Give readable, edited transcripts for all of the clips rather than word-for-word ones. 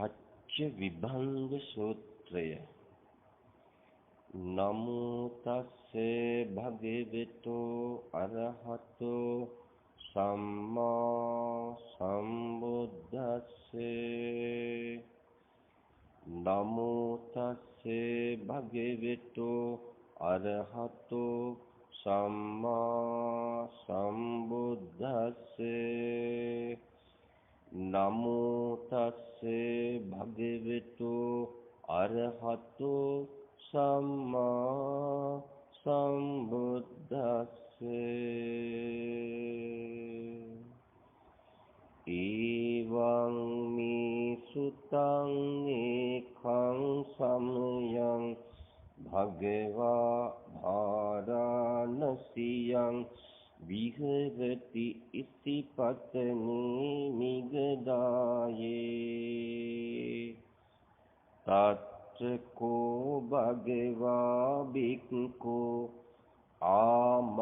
සච්ච විභංග සූත්‍රය. නමෝ තස්සේ භගවතු අරහතෝ සම්මා සම්බුද්දස්සේ. නමෝ තස්සේ භගවතු අරහතෝ සම්මා සම්බුද්දස්සේ. නමෝ තස්සේ භගවතු අරහතෝ සම්මා සම්බුද්දස්සේ. ඊවං මේ සුතං ඒකං සමයං භගවා භාරාණසියං විහෙරති ඉතිපතනේ මිගදායේ. තත්කෝ භගවා භික්ඛු ආමන්තේසි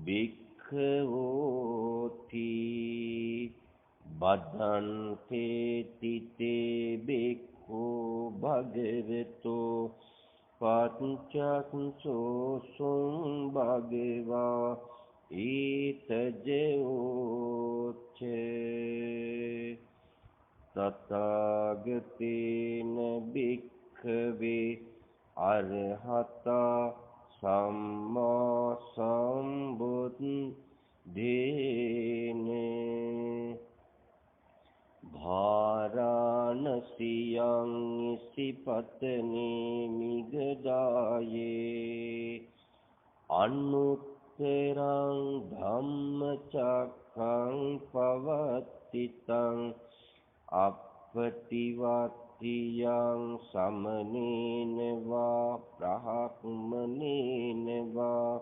භික්ඛවෝති බදන්තේ තිතේ භික්ඛු භගවතු පච්චක්ඛෝසුං භගවා ඊතජෝචේ. තථාගතේන භික්ඛවේ අරහතා සම්මා සම්බුද්දේන භාරාණසියං ඉසිපතනේ මිගදායේ. අනුත්තරං ධම්මචක්ඛං පවත්තිතං අප්පටිවත්තියං සමනේන වා බ්‍රහ්මනේන වා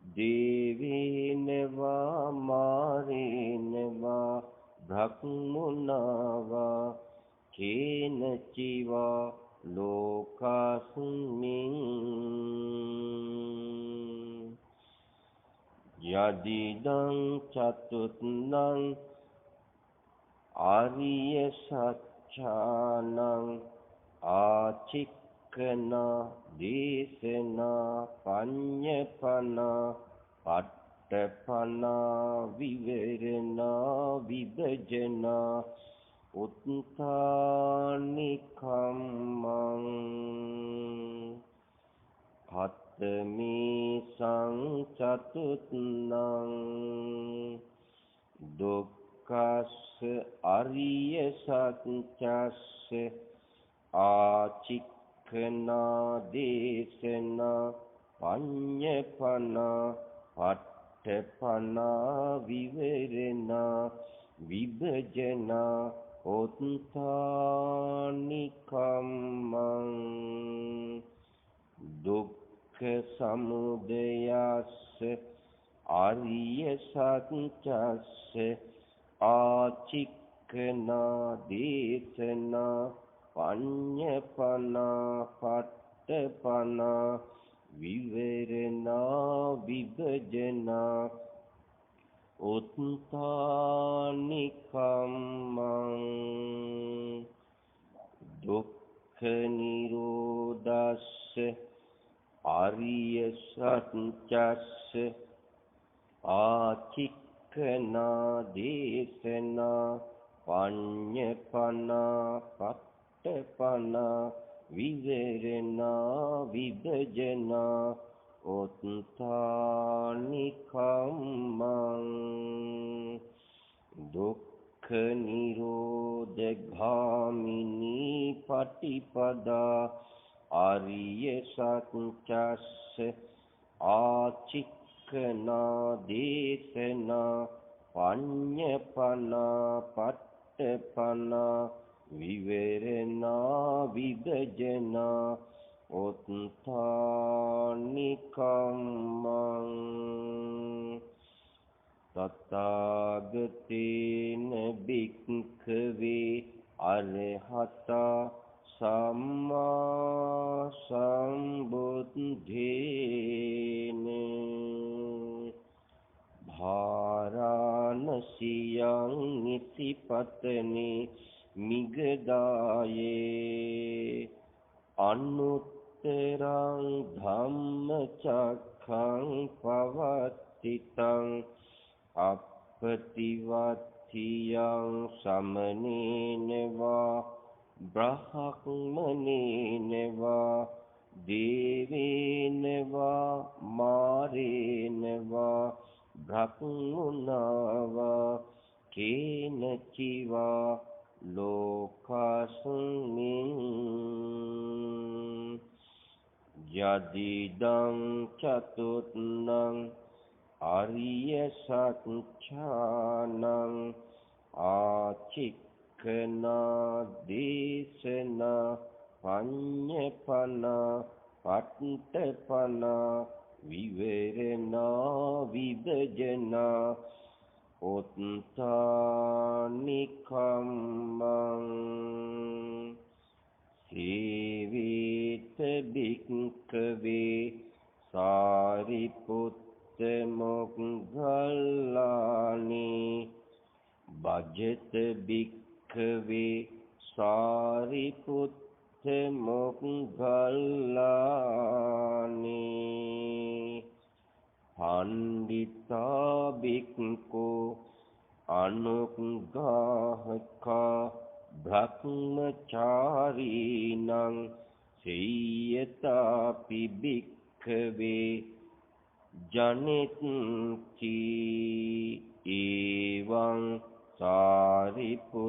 දේවේන වා මාරේන වා බ්‍රහ්මනා වා කේනචිවා ලෝකස්මින් යදිදං චතුත්නං ආරිය සත්‍යානං ආචික්කනා දේශනා පඤ්ඤපනා පට්ඨපනා විවරණා විභජනා උත්තානිකම්මං හත්මේ සංචතුත්නං දුක්ඛස්ස අරිය සත්‍යස්ස ආචික්ඛනා දේශනා පඤ්ඤපනා පට්ඨපනා විවරණා විභජනා උත්තානිකම්මං දුක්ඛ සමුදයස්ස ආරිය සත්‍යස්ස ආචික්ඛනා දේශනා පඤ්ඤපනා පට්ඨපනා විවරණා විභජනා උත්තානිකම්මං දුක්ඛ නිරෝධස්ස ආරිය සත්‍යස්ස ආචික්ඛනා දේශනා පඤ්ඤපනා පට්ඨපනා විවරණා විභජනා උත්තානිකම්මං දුක්ඛ නිරෝධගාමිනී පටිපදා ආරිය සත්‍යස්ස ආචික්ඛනා දේශනා පඤ්ඤපනා පට්ඨපනා විවරණා විභජනා උත්තානිකම්මං තථාගතේන භික්ඛවේ අරහතා සම්මා සම්බුද්දේන භාරාණසියං නිසිපතනි මිගදායේ අනුත්තරං ධම්මචක්ඛං පවත්තිතං අප්පතිවත්තියං සමනේනවා බ්‍රහ්මනේනවා දේවේනවා මාරේනවා බ්‍රහ්මුණාවා කේනචිවා ලෝකස්මින් යදිදං චතුත්නං අරිය සත්‍යානං ආචික්ඛනා දේශනා පඤ්ඤපනා පට්ඨපනා විවරණා විභජනා උත්තානිකම්මං සීවිත බික්ඛවේ සාරිපුත්ත මොග්ගල්ලානි භජත බික්ඛවේ සාරිපුත්ත මොග්ගල්ලානි පණ්ඩිතා බික්ඛු අනුග්ගාහකා බ්‍රහ්මචාරීනං සේයතාපි බික්ඛවේ ජනිත්ති එවං සාරිපුත්තෝ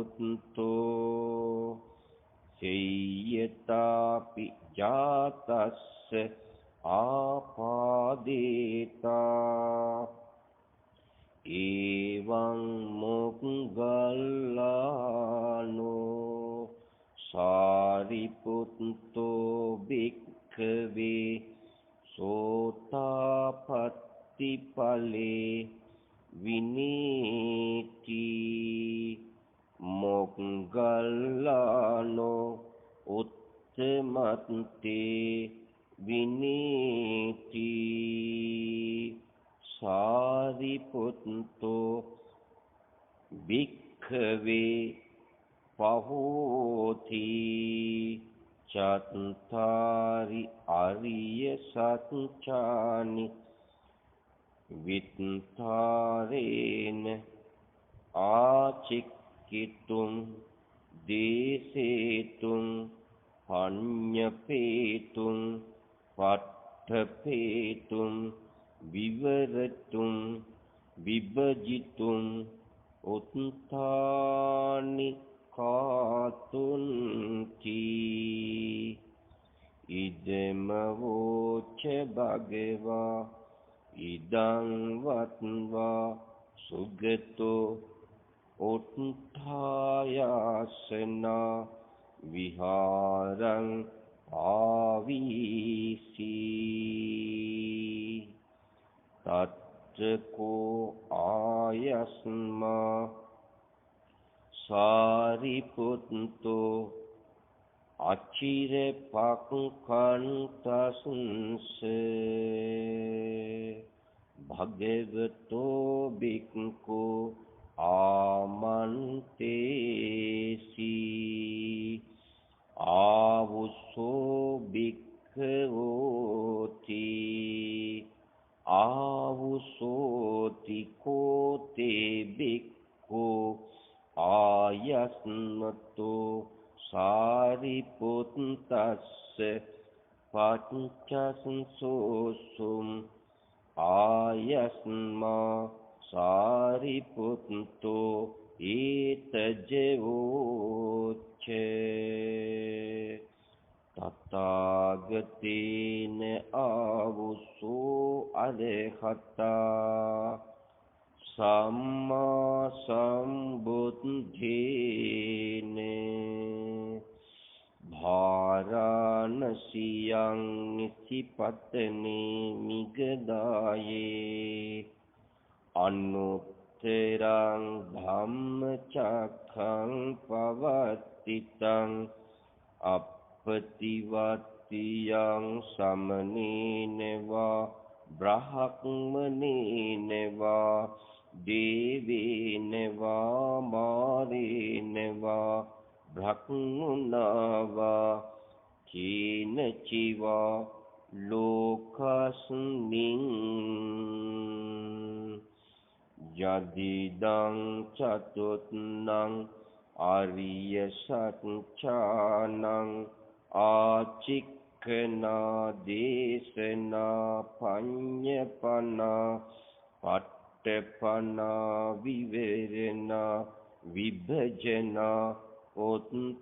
සේයතාපි ජාතස්ස ආපාදේතා එවං මොග්ගල්ලානෝ සාරිපුත්තෝ භික්ඛවේ සෝතාපට්ටි ඵලේ විනීති මොග්ගල්ලානෝ උත්තමත්තේ විනීති සාරිපුත්තෝ භික්ඛවේ පහෝති චත්තාරි අරිය සත්‍යානි විත්තරේන ආචික්කිතුම් දේසේතුම් පඤ්ඤපේතුම් පට්ඨපේතුම් විවරතුම් විභජිතුම් උත්තානි කාතුන් කී ඉදම වෝච භගවා ඉදං වත්වා සුගතෝ උත්ථායාසනා විහාරං ආවීසි තච්චකෝ ආයස්මා සාරිපුත්තෝ අචිර පක්ඛන්තස්ස භගවතෝ බික්ඛු ආමන්තේසි ආවුසෝ බික්ඛවෝති ආවුසෝති කෝතේ බික්ඛු ආයස්මතෝ සාරිපුත්තස්ස පච්චසංසෝසුම් ආයස්මා සාරිපුත්තෝ ඒතජවෝච්ච තථාගතේන ආවුසෝ අරහතා සම්මා සම්බුද්ධේන භාරාණසියං නිසිපතනේ මිගදායේ අනුත්තරං ධම්මචක්ඛං පවත්තිතං අප්පතිවත්තියං සමනේනවා බ්‍රහ්මනේනවා දේවේන වා මාරේන වා බ්‍රහ්මනා වා කේන චිවා ලෝකස්මින් යදිදං චතුත්නං ආරිය සත්‍යානං ආචික්ඛනා දේශනා පඤ්ඤපනා පට්ඨපනා විවේරණා විභජනා උත්ථානිකම්මං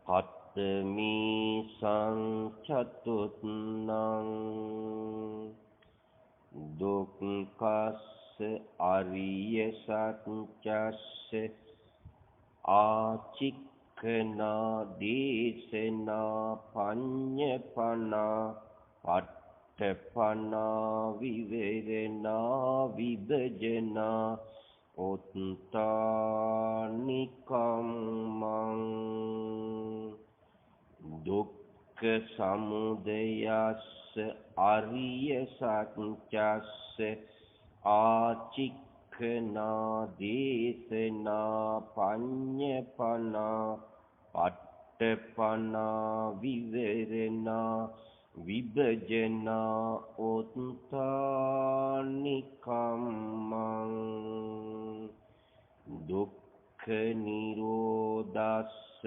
කත්තමී සංචතුත්නං දුක්ඛස්ස අරිය සත්‍යස්ස ආචික්ඛනා දේශනා පඤ්ඤපනා පට්ඨපනා විවේරණා විභජනා උත්ථානිකම්මං දුක්ඛ සමුදයස්ස අරිය සත්‍යස්ස ආචික්ඛනා දේශනා පඤ්ඤපනා පට්ඨපනා විවේරණා විභජනා උත්ථානිකම්මං දුක්ඛ නිරෝධස්ස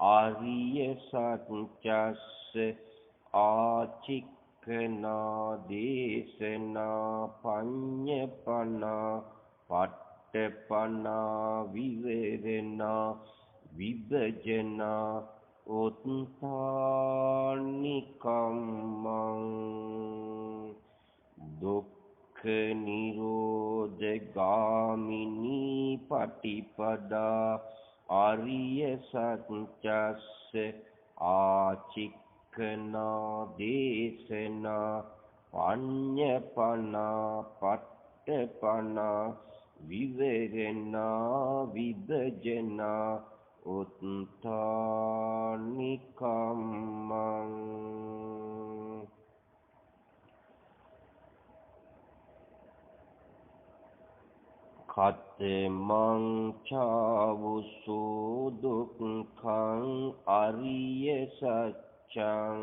ආරිය සත්‍යස්ස ආචික්ඛනා දේශනා පඤ්ඤපනා පට්ඨපනා විවේරණා විභජනා උත්ථානිකම්මං දුක්ඛ නිරෝධගාමිනී පටිපදා ආරිය සත්‍යස්ස ආචික්ඛනා දේශනා පඤ්ඤපනා පට්ඨපනා විවේරණා විභජනා උත්ථානිකම්මං කතමං චාවුසෝ දුක්ඛං අරිය සත්‍යං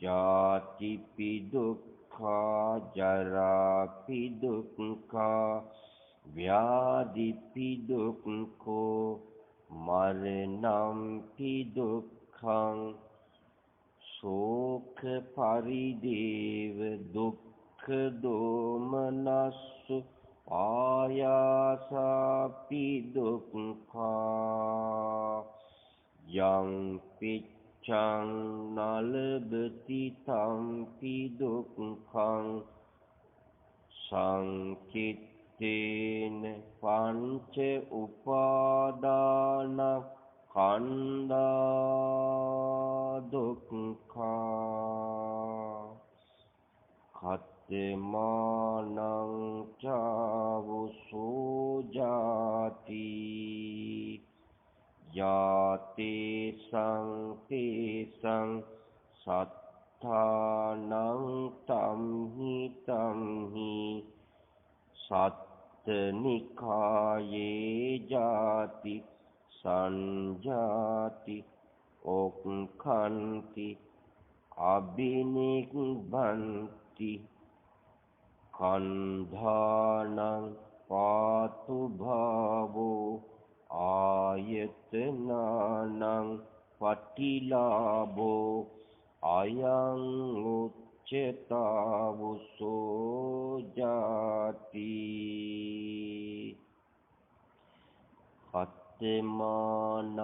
ජාතිපි දුක්ඛා ජරාපි දුක්ඛා ව්‍යාධිපි දුක්ඛෝ මරණම්පි දුක්ඛං ශෝක පරිදේව දුක්ඛ දෝමනස්සු ආයාසාපි දුක්ඛා යං පිච්ඡං නලබති තම්පි දුක්ඛං සංකිත්තේන පංච උපාදාන කන්දා දුක්ඛා කත්තමානං චාවුසෝ ජාති යාතේ සංතේසං සත්තානං තම්හි සත්තනිකායේ ජාති සංජාති ඔක්ඛන්ති අබිනික්ඛන්ති කන්ධානං පාතු භාවෝ ආයතනානං පටිලාභෝ අයං උච්චතාවුසෝ ජාති කත්තමානං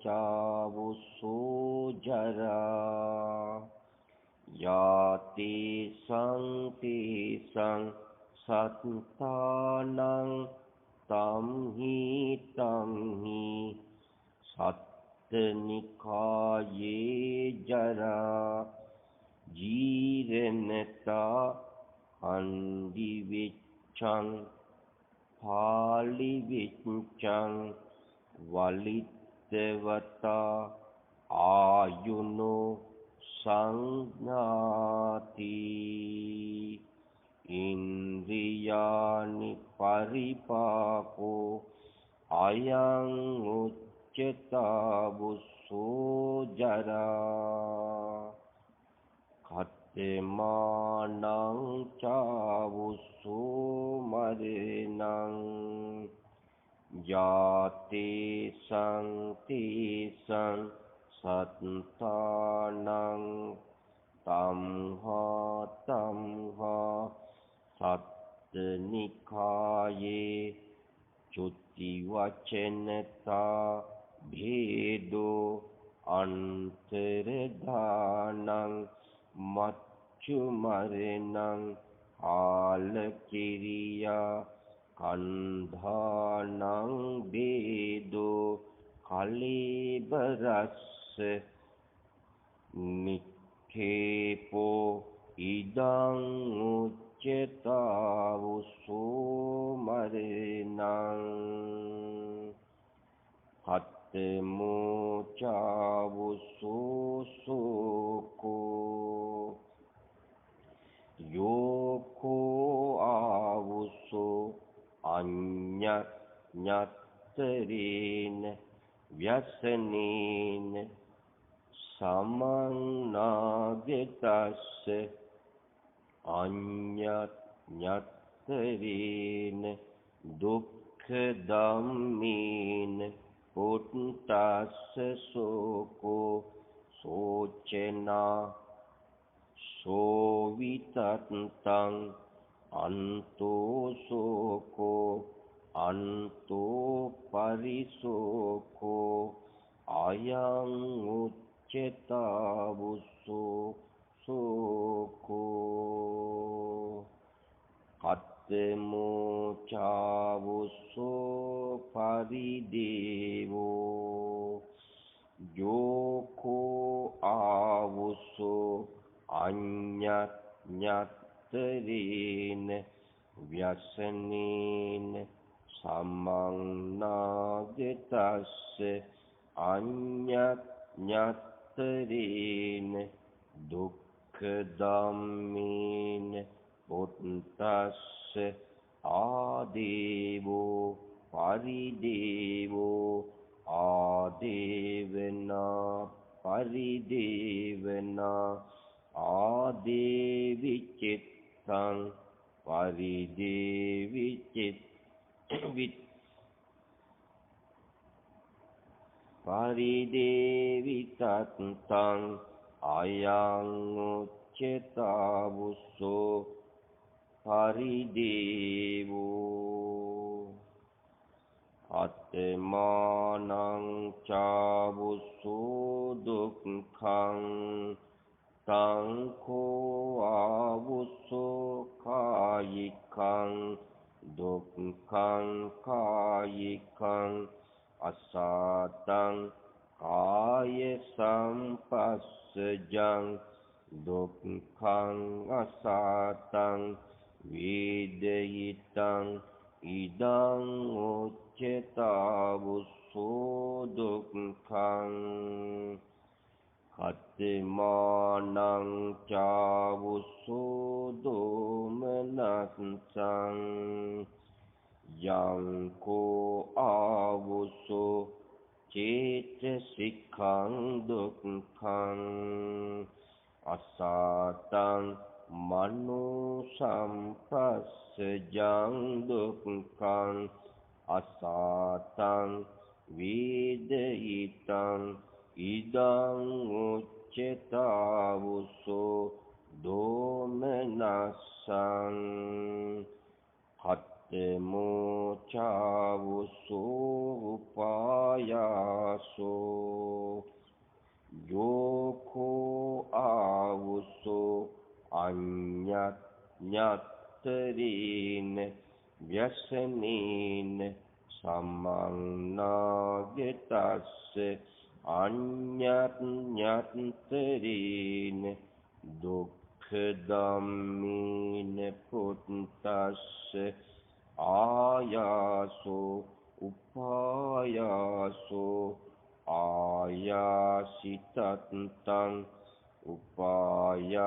චාවුසෝ ජරා යාති සංතේසං සත්තානං තම්හි සත්තනිකායේ ජරා ජීරණතා හන්දි විච්ඡං පාලි විච්ඡං වලිත්තවතා ආයුනෝ සංඥාති ඉන්ද්‍රියානි පරිපාකෝ අයං උච්චතාවුස්සෝ ජරා කත්තමානං චාවුස්සෝ මරණං ජාතේ සංතේසං සත්තානං තම්හා සත්තනිකායේ චුත්ති වචනතා භේදෝ අන්තරදානං මච්චු මරණං ආලකිරියා කන්ධානං භේදෝ කලීබරස්ස නික්ඛේපෝ ඉදං උච්චතාවුස්සෝ මරණං කත්තමෝ චාවුස්සෝ සෝකෝ යෝකෝ ආවුස්සෝ අඤ්ඤත්තරේන ව්‍යසනේන සමන්නාගතස්ස අඤ්ඤත්තරේන දුක්ඛ ධම්මේන පුත්තස්ස සෝකෝ සෝචනා සෝවිතත්තං අන්තෝ සෝකෝ අන්තෝ පරිසෝකෝ අයං උච්චතාවුස්සෝ සෝකෝ කත්තමෝ චාවුස්සෝ පරිදේවෝ යෝකෝ ආවුස්සෝ අඤ්ඤත්තරේන ව්‍යසනේන සමන්නාගතස්ස අඤ්ඤත්තරේන දුක්ඛ ධම්මේන පුත්තස්ස ආදේවෝ පරිදේවෝ ආදේවනා පරිදේවනා ආදේවිචිත්තං පරිදේවිතත්තං අයං උච්චතාවුස්සෝ පරිදේවෝ අත්තමානං චාවුස්සෝ දුක්ඛං තංකෝ ආවුස්සෝ කායිකං දුක්ඛං කායිකං අසාතං කාය සම්පස්සජං දුක්ඛං අසාතං වේදිතං ඉදං උච්චතාවුස්සෝ දුක්ඛං කත්තමානං චාවුස්සෝ දෝමනස්සං යංකෝ ආවුස්සෝ චේතසිකං දුක්ඛං අසාතං මනෝ සම්පස්සජං දුක්ඛං අසාතං වේදිතං ඉදං උච්චතාවුස්සෝ දෝමනස්සං කත්තමෝ චාවුස්සෝ උපායාසෝ යෝකෝ ආවුස්සෝ අඤ්ඤත්තරේන ව්‍යසනේන සමන්නාගතස්ස අඤ්ඤත්තරේන දුක්ඛ ධම්මේන පුත්තස්ස ආයාසෝ උපායාසෝ ආයාසිතත්තං උපායාසිතත්තං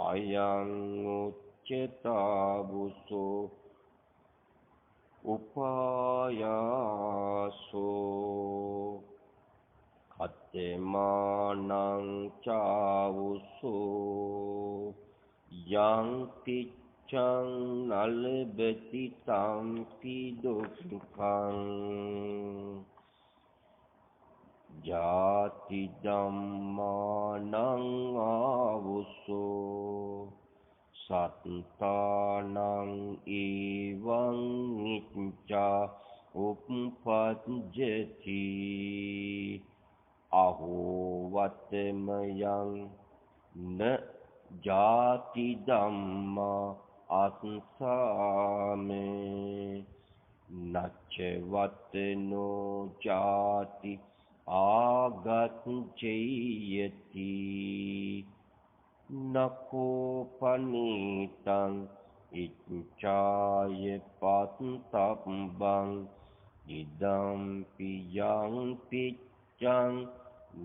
අයං උච්චතාවුසෝ උපායාසෝ කතමානං චාවුසෝ යං පිච්ඡං නලබති තම්පි දුක්ඛං ජාති ධම්මානං ආවුසෝ සත්තානං එවං නිච්ඡා උප්පජ්ජති අහෝ වත්තමයං න ජාති ධම්මා අත්ථාමේ නච්ච වත්තනෝ ජාති ආගච්ඡේයති නකෝ පනීතං ඉච්ඡාය පත්තබ්බං ඉදම්පි යං පිච්ඡං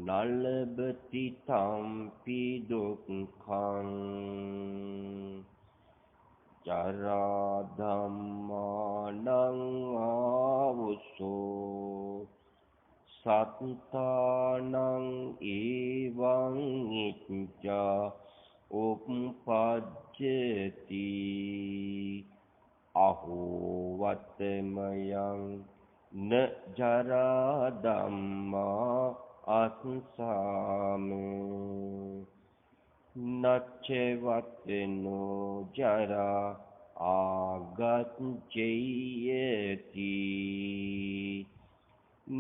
නලබති තම්පි දුක්ඛං ජරා ධම්මානං ආවුසෝ සත්තානං එවං නිච්ඡා උප්පජ්ජති අහෝ වත්තමයං න ජරා ධම්මා අස්සාමේ නච්ච වත්තනෝ ජරා ආගච්ඡේයති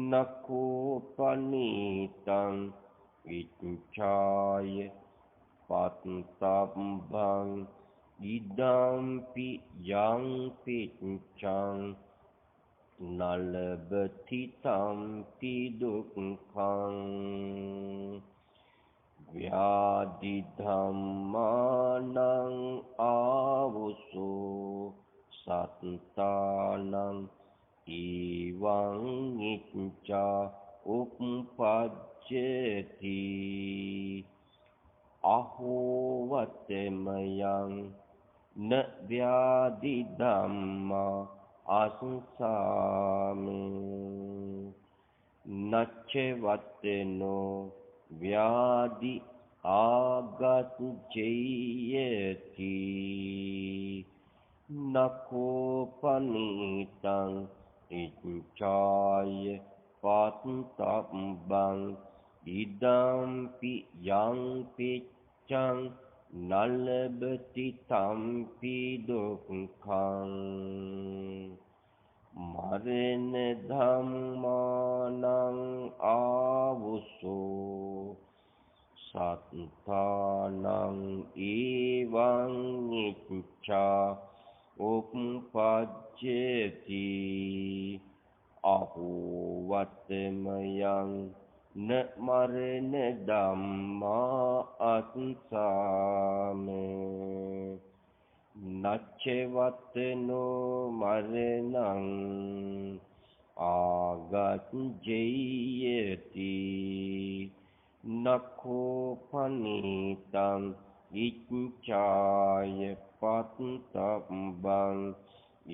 නකෝ පනීතං ඉච්ඡාය පත්තබ්බං ඉදම්පි යං පිච්ඡං නලබති තම්පි දුක්ඛං ව්‍යාධි ධම්මානං ආවුසෝ සත්තානං එවං නිච්ඡා උප්පජ්ජති අහෝ වත්තමයං න ව්‍යාධි ධම්මා අස්සාමේ නච්ච වත්තනෝ ව්‍යාධි ආගච්ඡේයති නකෝ පනීතං ඉච්ඡාය පත්තබ්බං ඉදම්පි යං පිච්ඡං නලබති තම්පි දුක්ඛං මරණ ධම්මානං ආවුසෝ සත්තානං එවං නිච්ඡා උප්පජ්ජති අහෝ වත්තමයං න මරණ ධම්මා අත්ථාමේ නච්ච වත්තනෝ මරණං ආගච්ඡේයති නකෝ පනීතං ඉච්ඡාය පත්තබ්බං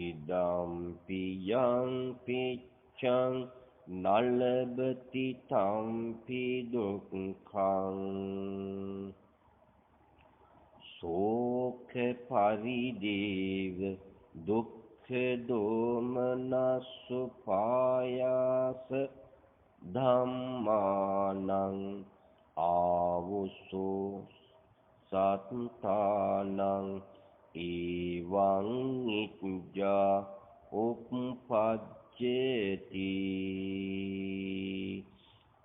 ඉදම්පි යං පිච්ඡං නලබති තම්පි දුක්ඛං සෝඛ පරිදේව දුක්ඛ දෝමනස්සුපායාස ධම්මානං ආවුසෝ සත්තානං එවං නිච්ඡා උප්පජ්ජති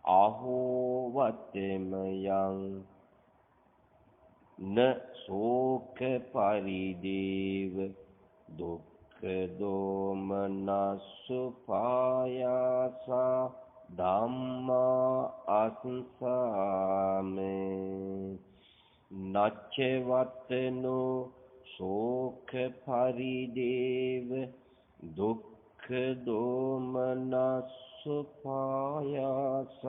අහෝ වත්තමයං න සෝඛ පරිදේව දුක්ඛ දෝමනස්සුපායාස ධම්මා අස්සාමේ නච්ච වත්තනෝ සෝඛ පරිදේව දුක්ඛ දෝමනස්සුපායාස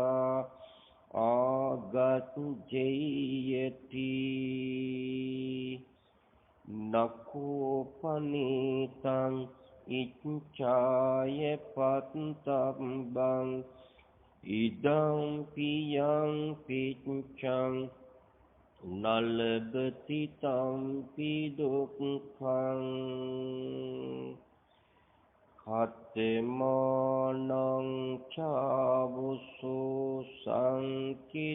ආගච්ඡේයති නකෝපනීතං ඉච්ඡාය පත්තබ්බං ඉදං පියං පිච්ඡං නලබති තම්පි දුක්ඛං කතමානං චාවුසෝ සංකිත්තේන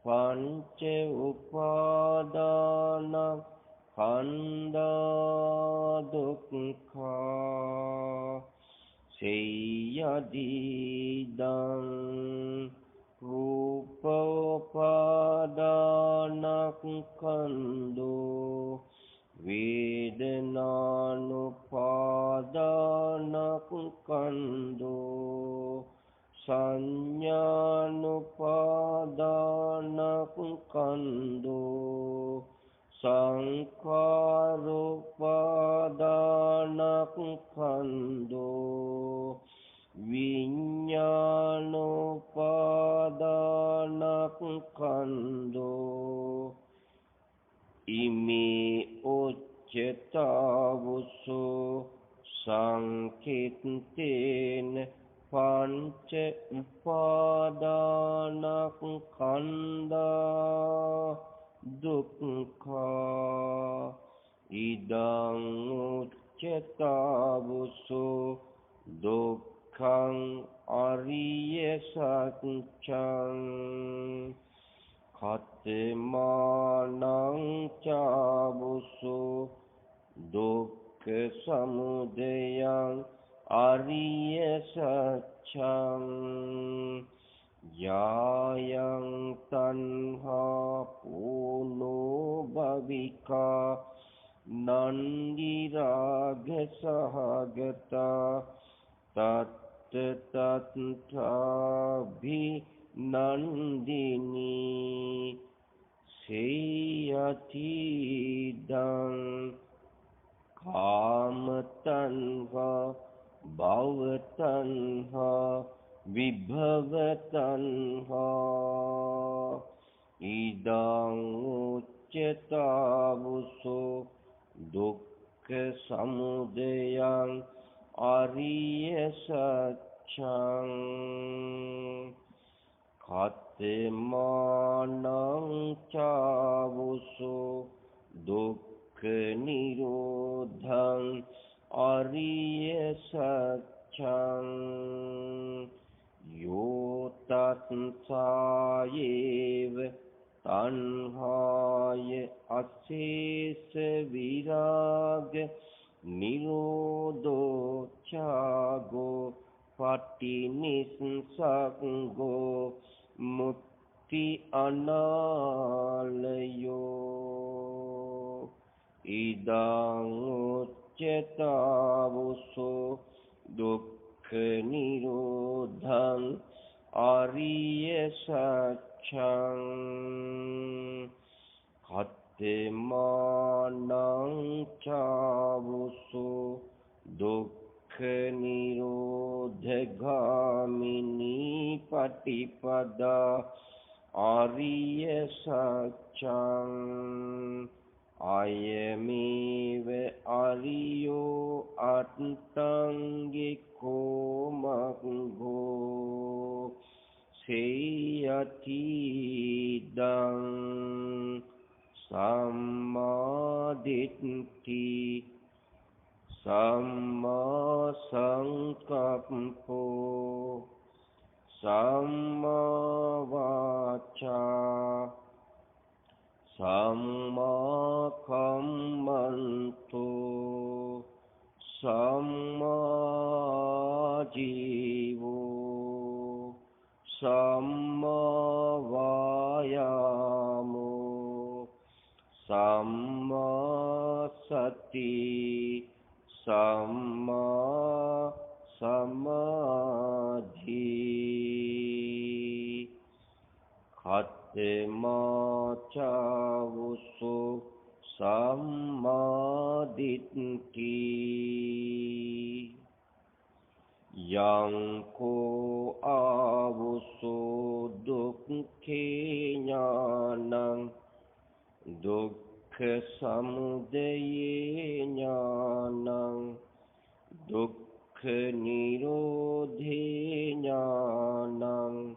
පංච උපාදාන කන්දා දුක්ඛා සේයදීදං රූපෝපාදානස්කන්ධෝ වේදනානුපාදානස්කන්ධෝ සංඥානුපාදානස්කන්ධෝ සංඛාරෝපාදානස්කන්ධෝ විඤ්ඤාණෝපාදානස්කන්ධෝ ඉමේ උච්චතාවුසෝ සංකිත්තේන පංච උපාදානස්කන්ධා දුක්ඛා ඉදං උච්චතාවුසෝ දුක්ඛං අරිය සත්‍යං කතමානං චාවුසෝ දුක්ඛ සමුදයං අරිය සත්‍යං යායං තණ්හා පූනෝ භවිකා නන්දි රාග සහගතා තත් තත්ථාභි නන්දිනී සේයතිදං කාම තණ්හා භව තණ්හා විභව තණ්හා ඉදං උච්චතාවුසෝ දුක්ඛ සමුදයං අරිය සත්‍යං කතමානං චාවුසෝ දුක්ඛ නිරෝධං අරිය සත්‍යං යෝ තත්සායේව තණ්හාය අශේෂ විරාග නිරෝධෝ ඡාගෝ පටිනිස්සග්ගෝ මුක්ති අනාලයෝ ඉදං උච්චතාවුසෝ දුක්ඛ නිරෝධං අරිය සත්‍යං කතමානං චාවුසෝ දුක්ඛ නිරෝධගාමිනී පටිපදා ආරිය සත්‍යං අයමේව අරියෝ අට්ඨංගිකෝ මග්ගෝ සේයතිදං සම්මාදිට්ඨි සම්මා සංකප්පෝ සම්මා වාචා සම්මා කම්මන්තෝ සම්මා ජීවෝ සම්මා වායාමෝ සම්මා සති සම්මා සමාධි කතමාචාවුසෝ සම්මාදිට්ඨි යං කෝ ආවුසෝ සමුදයේ ඥානං දුක්ඛ නිරෝධේ ඥානං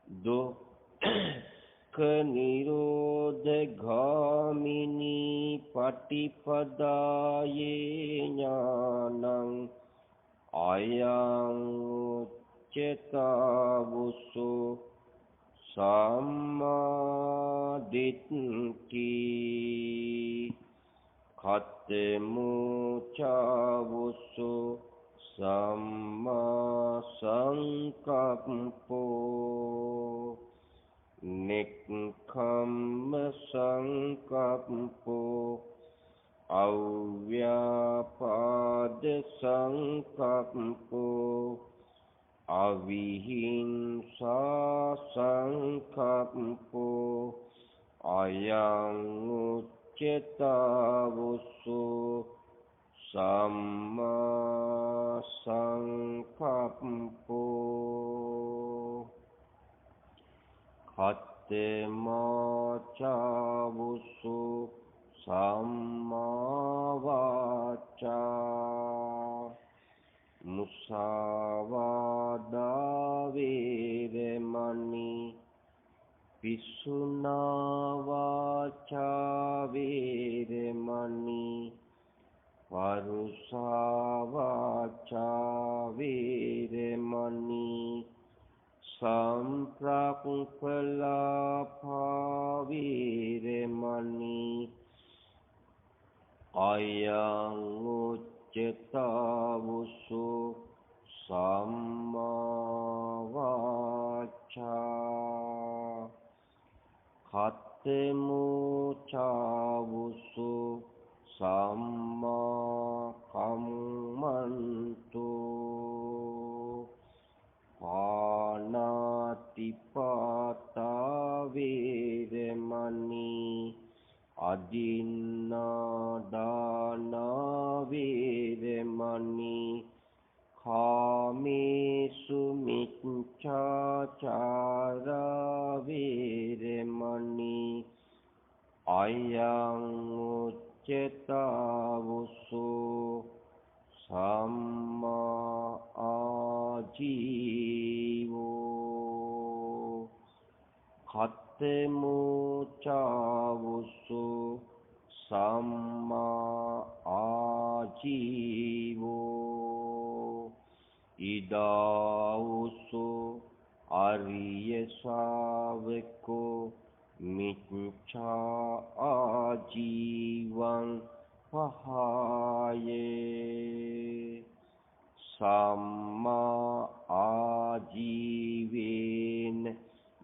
දුක්ඛ නිරෝධ ගාමිනී පටිපදායේ ඥානං අයං උච්චතාවුසු සම්මා දිට්ඨි කතමෝචාවුසු සම්මා සංකප්පෝ නික්ඛම්ම සංකප්පෝ අව්‍යාපාද සංකප්පෝ අවිහිංසා සංකප්පෝ අයං උච්චතාවුසු සම්මා සංකප්පෝ කතමාචාවුසු සම්මා වාචා මුසාවාදා වේරමණී පිසුනා වාචා වේරමණී පරුසා වාචා වේරමණී සම්ප්‍රාප්පලාපා වේරමණී අයං උච්චතාවුසු සම්මා වාචා කතමෝචාවුසු සම්මා කම්මන්තෝ පාණාතිපාතා වේරමණී අදින්නාදානා වේරමණී කාමේසු මිච්ඡාචාරා වේරමණී අයං උච්චතාවුසු සම්මා ආජීවෝ කතමෝචාවුසු සම්මා ආජීවෝ ඉදාවුසු අරිය ශාවකෝ මිච්ඡා ආජීවං පහයේ සම්මා ආජීවේන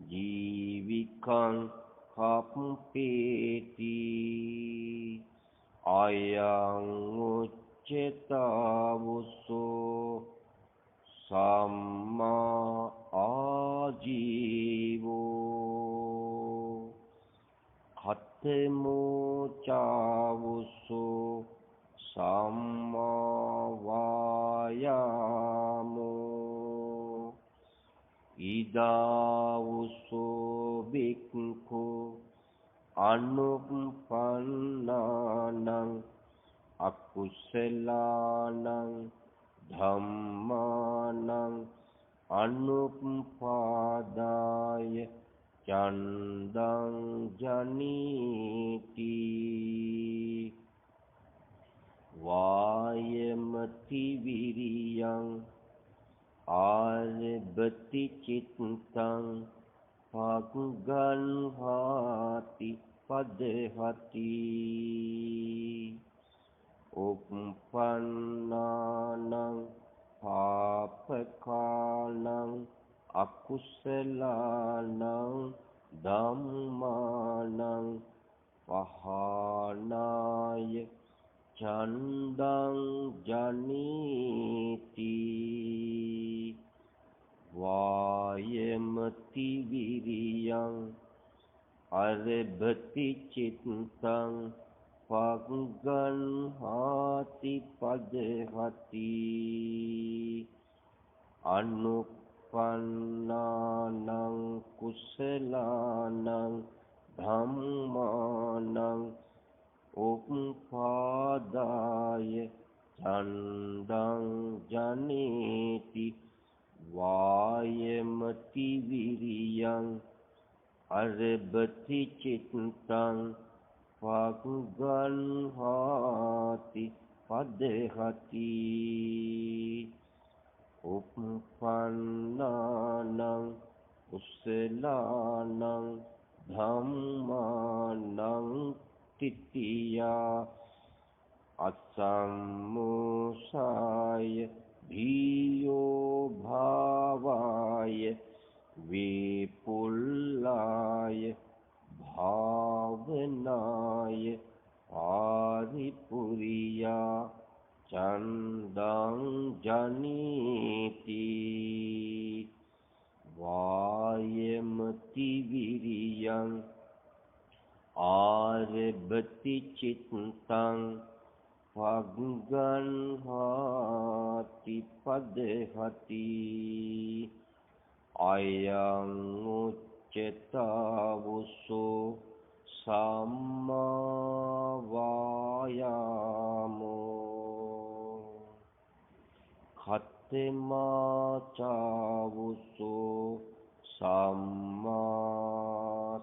ජීවිකං කප්පේති අයං උච්චතාවුසු සම්මා ආජීවෝ කතමෝචාවුසු සම්මා වායාමෝ ඉදාවුසු බික්ඛු අනුප්පන්නානං අකුසලානං ධම්මානං අනුප්පාදාය චන්දං ජනීති වායමති විරියං ආරභති චිත්තං පග්ගන්හාති පදහති උප්පන්නානං පාපකානං අකුසලානං ධම්මානං පහානාය චන්දං ජනීති වායමති විරියං අරභති චිත්තං පග්ගන්හාති පදහති අනුප්පන්නානං කුසලානං ධම්මානං උප්පාදාය ඡන්දං ජනේති වායමති විරියං අරබති චිත්තං පග්ගන්හාති පදහති උප්පන්නානං කුසලානං ධම්මානං තිතියා අසම්මෝසාය ධීයෝ භාවාය විපුල්ලාය භාවනාය ආරිපුරියා චන්දං ජනීති වායමති විරියං ආරබති චිත්තං පග්ගන්හාති පදහති අයං උච්චතාවුසෝ සම්මා වායාමෝ ඛත්තමා චාවුසෝ සම්මා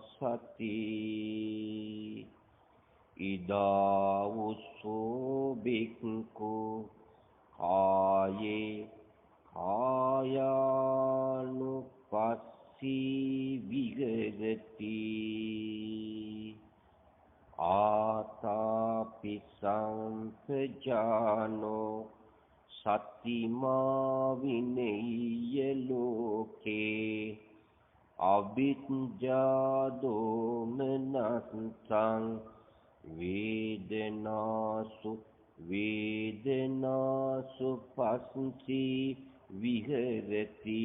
සති ඉදාවුසෝ බික්ඛු කායේ කායානුපස්සී විහෙරති ආතාපි සම්පජානෝ සතිමා විනෙය්‍ය ලෝකේ අවිජ්ජා දෝමනස්සං වේදනාසු පස්සී විහෙරති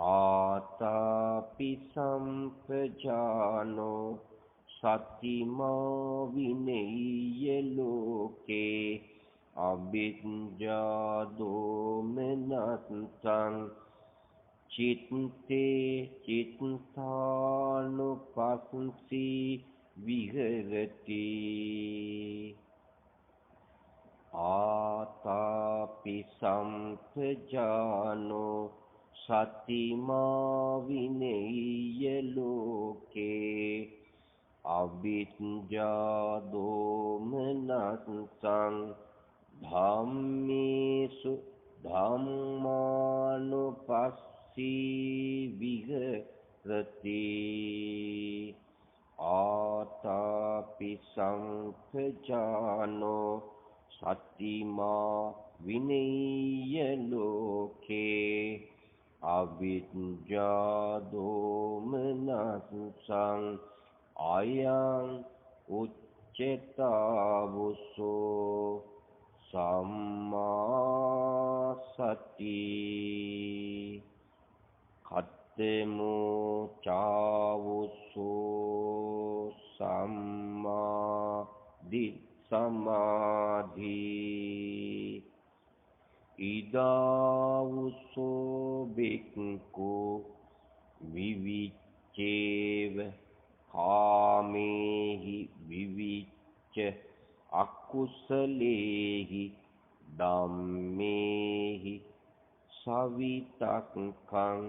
ආතාපි සම්පජානෝ සතිමා විනෙය්‍ය ලෝකේ අවිජ්ජා දෝමනස්සං චිත්තේ චිත්තානුපස්සී විහෙරති ආතාපි සම්පජානෝ සතිමා විනෙය්‍ය ලෝකේ අවිජ්ජා දෝමනස්සං ධම්මේසු ධම්මානුපස්සී විහෙරති ආතාපි සම්පජානෝ සතිමා විනෙය්‍ය ලෝකේ අවිජ්ජා දෝමනස්සං අයං උච්චතාවුසෝ සම්මා සති ඛත්තමෝ චාවුසෝ සම්මා සමාධි ඉදාවුසෝ බික්ඛු විවිච්ඡේව කාමේහි විවිච්ඡ අකුසලේහි ධම්මේහි සවිතක්ඛං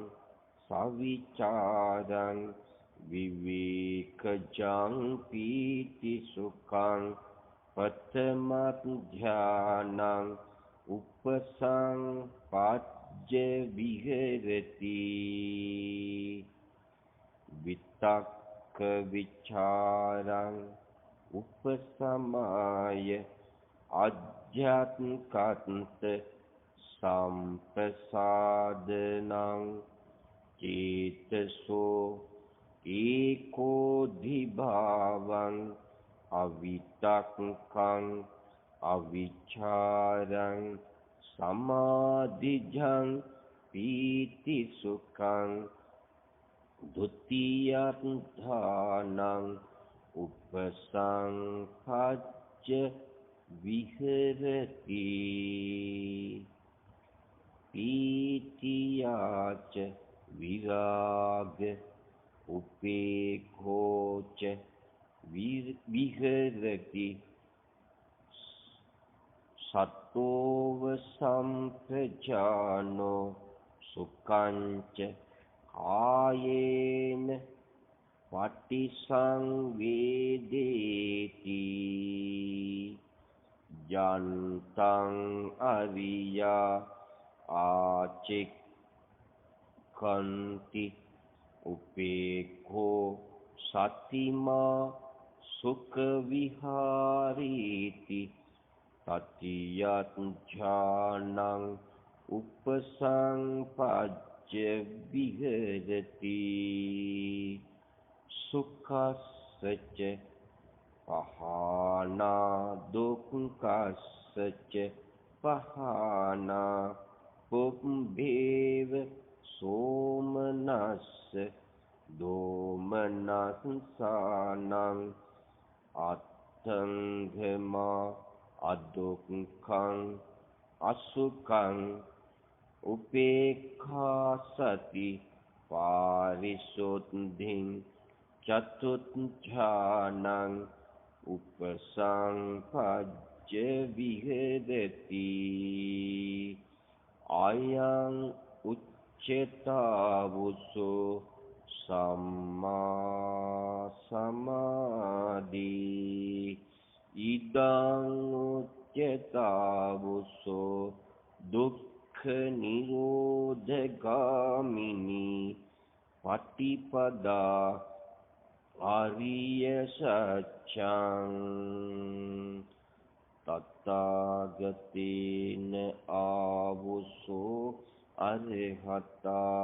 සවිචාරං විවේකජං පීති සුඛං පඨම ධානං උපසංපජ්ජ විහෙරති විතක්ක විචාරං උපසමාය අජ්ජත්කන්ත සම්පසාදනං චේතසෝ ඒකෝධිභාවං අවිතක්කං අවිචාරං සමාධිජං පීති සුඛං ဒုတိယ ධානං උපසංපජ්ජ විහෙරති පීතියාච විරාග උපේක්ඛෝච විහෙරති සත්තෝව සම්පජානෝ සුඛංච කායේන පටිසංවේදේති යන්තං අරියා ආචික්ඛන්ති උපේක්ඛෝ සතිමා සුඛ විහාරීති තතියත් ඥානං උපසංපජ්ජ විහෙරති සුඛස්සච පහනා දුක්ඛස්සච පහනා පුබ්බේව සෝමනස්ස දෝමනස්සානං අත්තංඝමා අදුක්ඛං අසුඛං උපේක්ඛා සති පාරිසුද්ධින් චතුත්ථානං උපසංපජ්ජ විහෙරති අයං උච්චතාවුසෝ සම්මා සමාධි ඉදං උච්චතාවුසෝ දුක්ඛ නිරෝධගාමිනී පටිපදා ආරිය සත්‍යං තථාගතේන ආවුසෝ අරහතා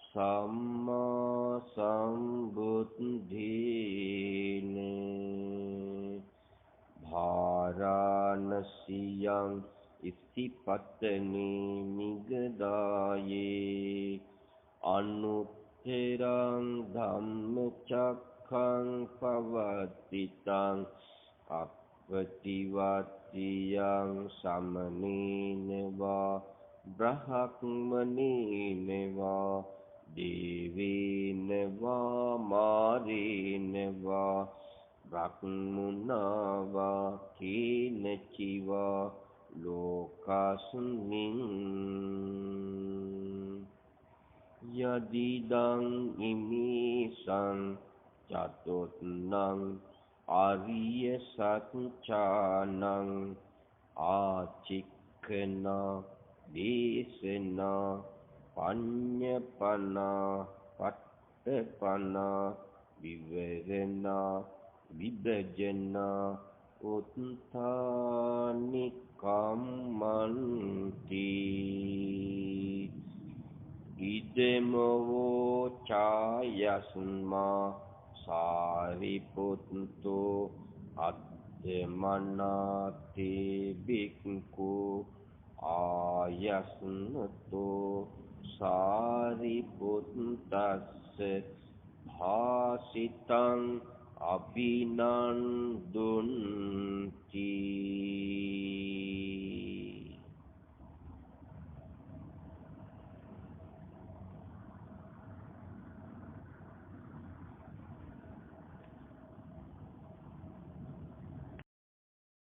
සම්මා සම්බුද්ධේන භාරාණසියං ඉස්තිපත්තනේ නිගදායේ අනුත්තරං ධම්මචක්ඛං පවත්තිතං අප්පටිවත්තියං සමනේනවා බ්‍රහ්මනේනවා දේවේනවා මාරේනවා බ්‍රහ්මුණවා කේනචිවා ලෝකස්මින් යදිදං ඉමිසං චතුත්නං ආරිය සත්‍යානං ආචික්ඛනා දේශනා පඤ්ඤපනා පට්ඨපනා විවරණා විභජනා උත්ථානි කම්මන්ති ඉදමවෝ ඡායස්මා සාරිපුත්තෝ අත්තමනාතේ බික්ඛු ආයස්නතෝ සාරිපුත්තස්ස භාසිතං අභිනන්දුන්ති